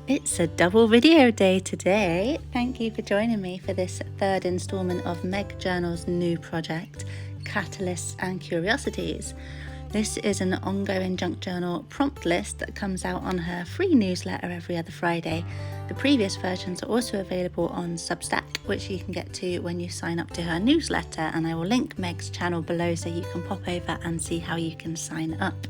It's a double video day today. Thank you for joining me for this third instalment of Meg Journal's new project, Catalysts and Curiosities. This is an ongoing junk journal prompt list that comes out on her free newsletter every other Friday. The previous versions are also available on Substack, which you can get to when you sign up to her newsletter, and I will link Meg's channel below so you can pop over and see how you can sign up.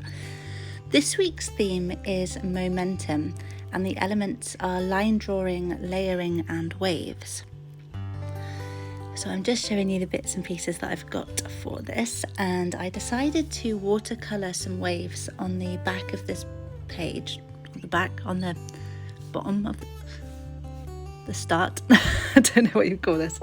This week's theme is momentum, and the elements are line drawing, layering and waves. So I'm just showing you the bits and pieces that I've got for this, and I decided to watercolour some waves on the back of this page, on the bottom of the start. I don't know what you call this.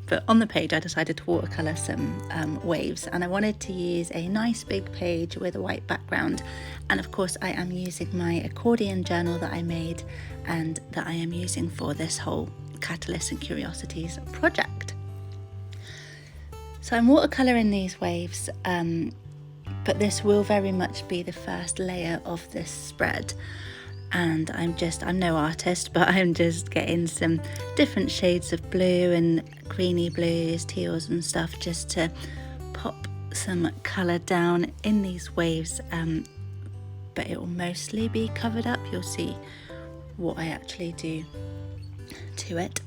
But on the page I decided to watercolour some waves, and I wanted to use a nice big page with a white background, and of course I am using my accordion journal that I made and that I am using for this whole Catalysts and Curiosities project. So I'm watercolouring these waves, but this will very much be the first layer of this spread. And I'm no artist, but I'm just getting some different shades of blue and greeny blues, teals and stuff, just to pop some colour down in these waves, but it will mostly be covered up. You'll see what I actually do to it.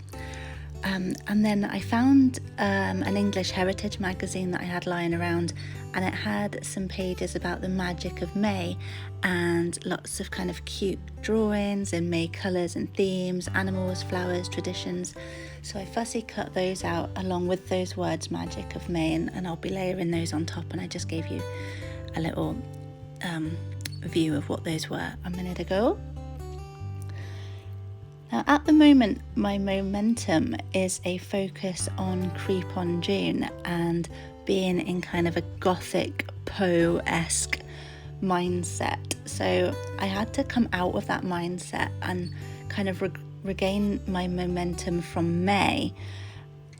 And then I found an English heritage magazine that I had lying around, and it had some pages about the magic of May and lots of kind of cute drawings in May colours and themes, animals, flowers, traditions. So I fussy cut those out along with those words, magic of May, and I'll be layering those on top, and I just gave you a little view of what those were a minute ago. Now at the moment my momentum is a focus on Creep on June and being in kind of a gothic Poe-esque mindset. So I had to come out of that mindset and kind of regain my momentum from May,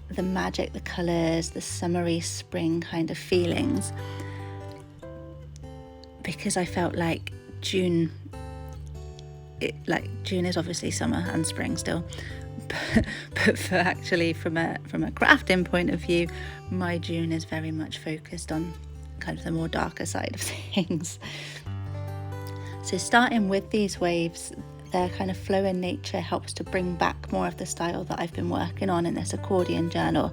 the magic, the colours, the summery spring kind of feelings, because I felt like June is obviously summer and spring still, but for actually from a crafting point of view, my June is very much focused on kind of the more darker side of things. So starting with these waves, their kind of flow in nature helps to bring back more of the style that I've been working on in this accordion journal,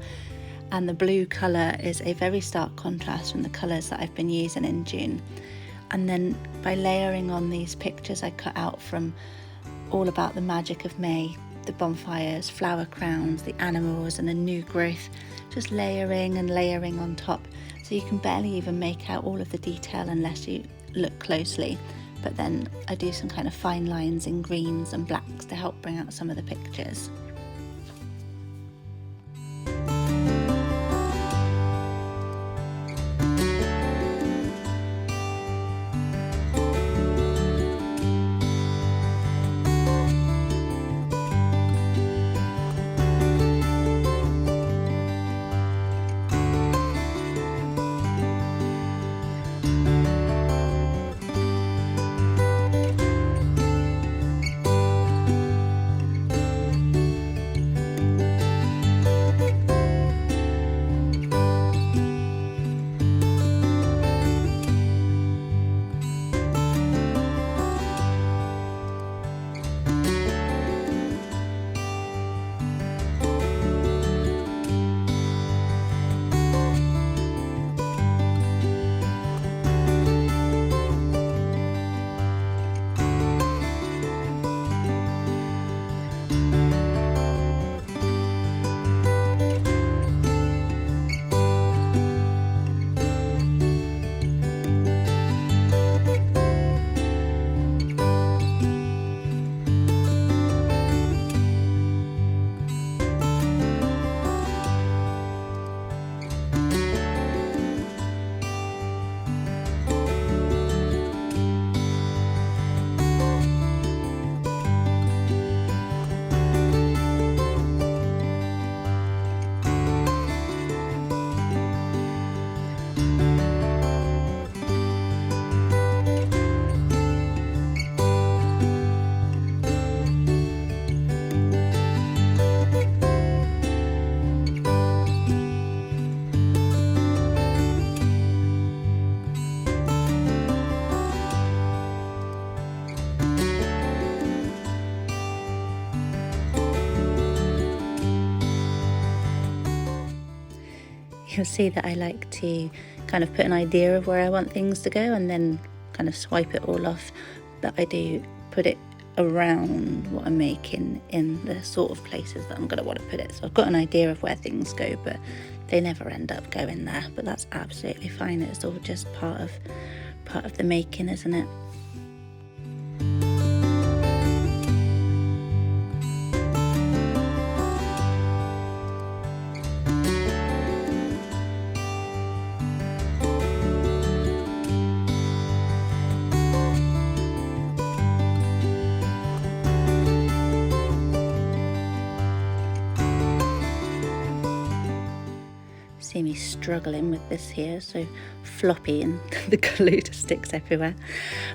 and the blue colour is a very stark contrast from the colours that I've been using in June. And then by layering on these pictures I cut out from All About the Magic of May, the bonfires, flower crowns, the animals and the new growth, just layering and layering on top, so you can barely even make out all of the detail unless you look closely. But then I do some kind of fine lines in greens and blacks to help bring out some of the pictures. you'll see that I like to kind of put an idea of where I want things to go and then kind of swipe it all off, but I do put it around what I'm making in the sort of places that I'm going to want to put it. So I've got an idea of where things go, but they never end up going there, but that's absolutely fine. It's all just part of the making, isn't it? See me struggling with this here, so floppy and the glue just sticks everywhere.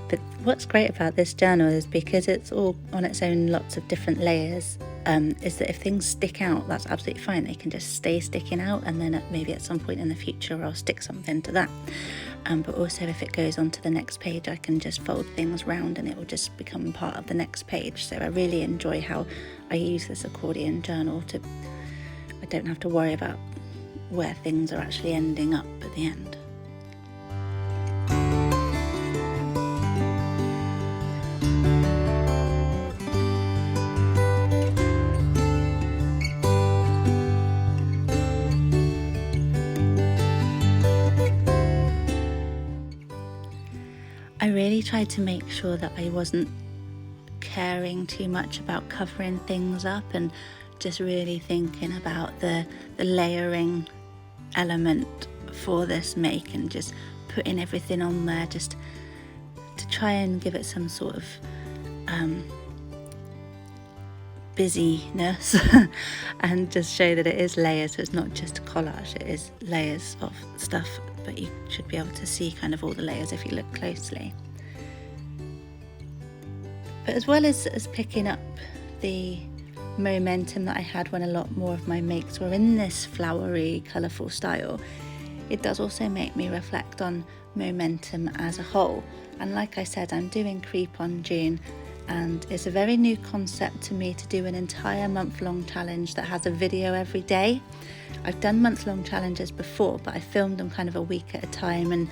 But what's great about this journal is because it's all on its own lots of different layers, is that if things stick out, that's absolutely fine. They can just stay sticking out, and then maybe at some point in the future I'll stick something to that. But also if it goes on to the next page, I can just fold things round and it will just become part of the next page. So I really enjoy how I use this accordion journal I don't have to worry about where things are actually ending up at the end. I really tried to make sure that I wasn't caring too much about covering things up and just really thinking about the layering element for this make and just putting everything on there just to try and give it some sort of busyness and just show that it is layers. So it's not just a collage, it is layers of stuff, but you should be able to see kind of all the layers if you look closely. But as well as picking up the momentum that I had when a lot more of my makes were in this flowery, colourful style, it does also make me reflect on momentum as a whole. And like I said, I'm doing Creep on June, and it's a very new concept to me to do an entire month-long challenge that has a video every day. I've done month-long challenges before, but I filmed them kind of a week at a time, and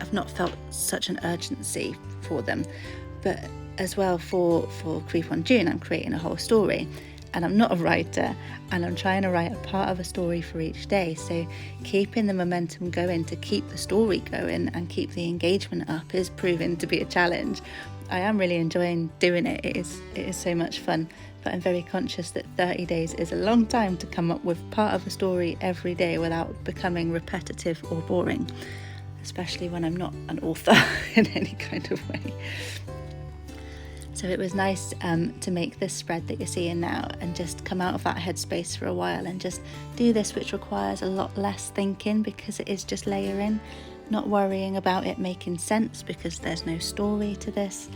I've not felt such an urgency for them. But as well for Creep on June, I'm creating a whole story, and I'm not a writer, and I'm trying to write a part of a story for each day. So keeping the momentum going to keep the story going and keep the engagement up is proving to be a challenge. I am really enjoying doing it. It is so much fun, but I'm very conscious that 30 days is a long time to come up with part of a story every day without becoming repetitive or boring, especially when I'm not an author in any kind of way. So it was nice to make this spread that you're seeing now and just come out of that headspace for a while and just do this, which requires a lot less thinking because it is just layering, not worrying about it making sense because there's no story to this.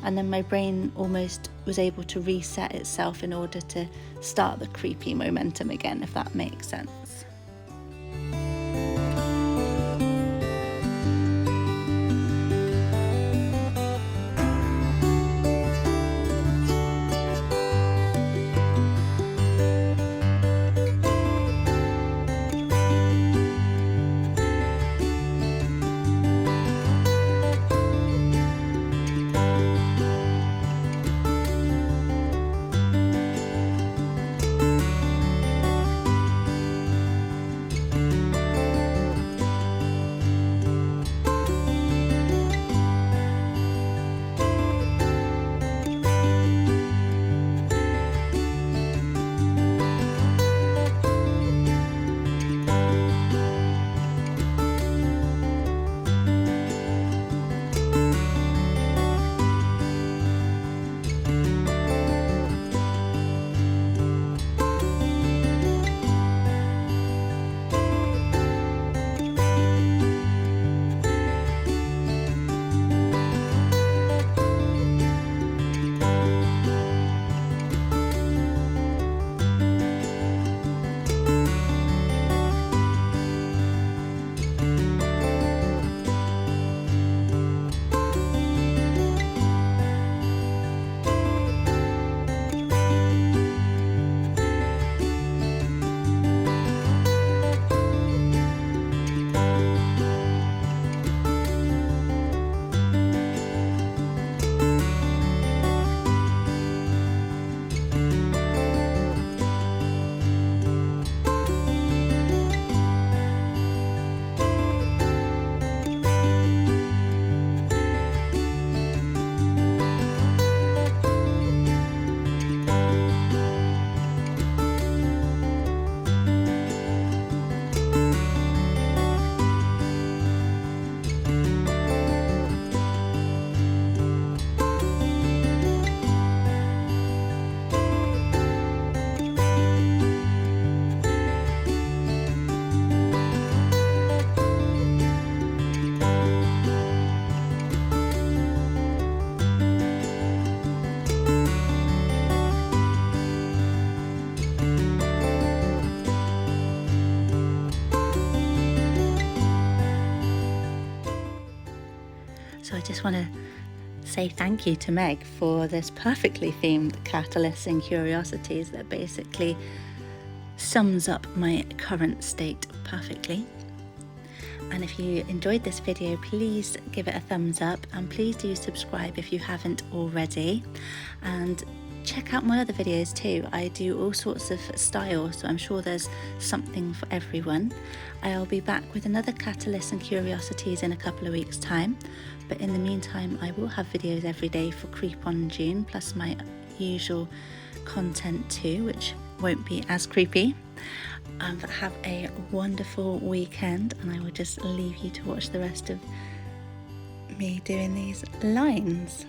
And then my brain almost was able to reset itself in order to start the creepy momentum again, if that makes sense. So I just want to say thank you to Meg for this perfectly themed Catalysts and Curiosities that basically sums up my current state perfectly. And if you enjoyed this video, please give it a thumbs up, and please do subscribe if you haven't already, and check out my other videos too. I do all sorts of styles, so I'm sure there's something for everyone. I'll be back with another Catalysts and Curiosities in a couple of weeks' time, but in the meantime I will have videos every day for Creep on June, plus my usual content too, which won't be as creepy. But have a wonderful weekend, and I will just leave you to watch the rest of me doing these lines.